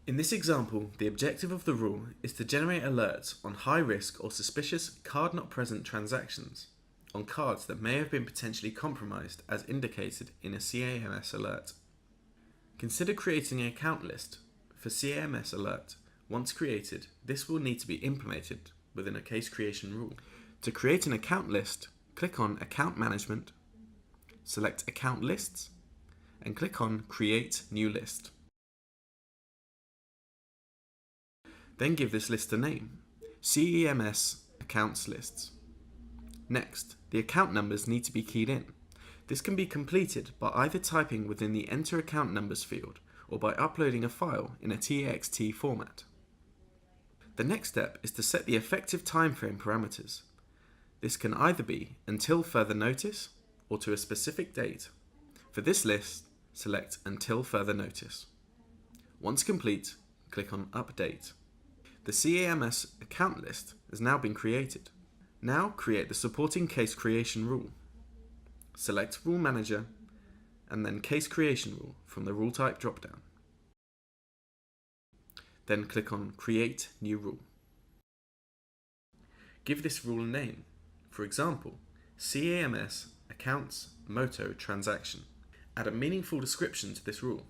In this example, the objective of the rule is to generate alerts on high-risk or suspicious card-not-present transactions on cards that may have been potentially compromised as indicated in a CAMS alert. Consider creating an account list for CAMS alert. Once created, this will need to be implemented within a case creation rule. To create an account list, click on Account Management, select Account Lists, and click on Create New List. Then give this list a name, CAMS Accounts Lists. Next, the account numbers need to be keyed in. This can be completed by either typing within the Enter Account Numbers field or by uploading a file in a TXT format. The next step is to set the effective timeframe parameters. This can either be until further notice or to a specific date. For this list, select Until Further Notice. Once complete, click on Update. The CAMS account list has now been created. Now create the supporting case creation rule. Select Rule Manager and then Case Creation Rule from the Rule Type dropdown. Then click on Create New Rule. Give this rule a name. For example, CAMS Accounts Moto Transaction. Add a meaningful description to this rule.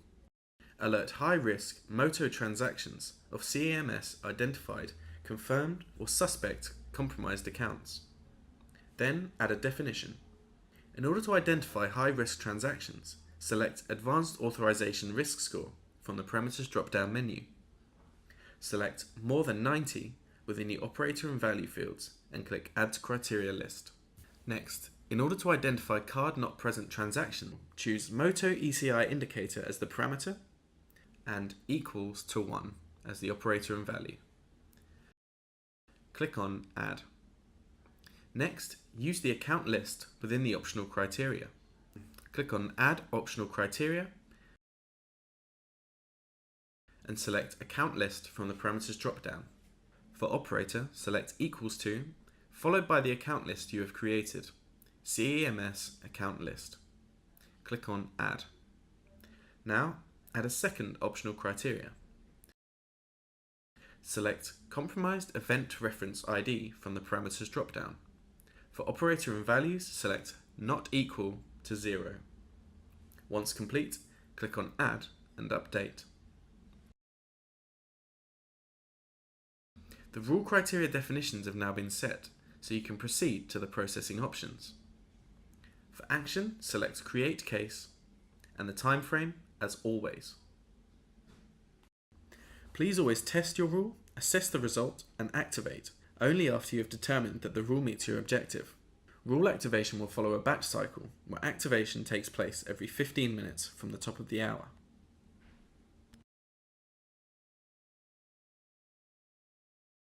Alert high-risk Moto transactions of CAMS identified, confirmed or suspect compromised accounts. Then add a definition. In order to identify high-risk transactions, select Advanced Authorization Risk Score from the Parameters drop-down menu. Select More Than 90 within the Operator and Value fields and click Add to Criteria List. Next, in order to identify Card Not Present transaction, choose Moto ECI Indicator as the parameter and equals to 1 as the operator and value. Click on Add. Next, use the account list within the optional criteria. Click on Add Optional Criteria and select Account List from the Parameters drop-down. For operator, select equals to, followed by the account list you have created, CAMS Account List. Click on Add. Now, add a second optional criteria. Select Compromised Event Reference ID from the Parameters drop-down. For operator and values, select Not Equal to 0. Once complete, click on Add and Update. The rule criteria definitions have now been set, so you can proceed to the processing options. For action, select Create Case and the time frame as always. Please always test your rule, assess the result and activate only after you have determined that the rule meets your objective. Rule activation will follow a batch cycle where activation takes place every 15 minutes from the top of the hour.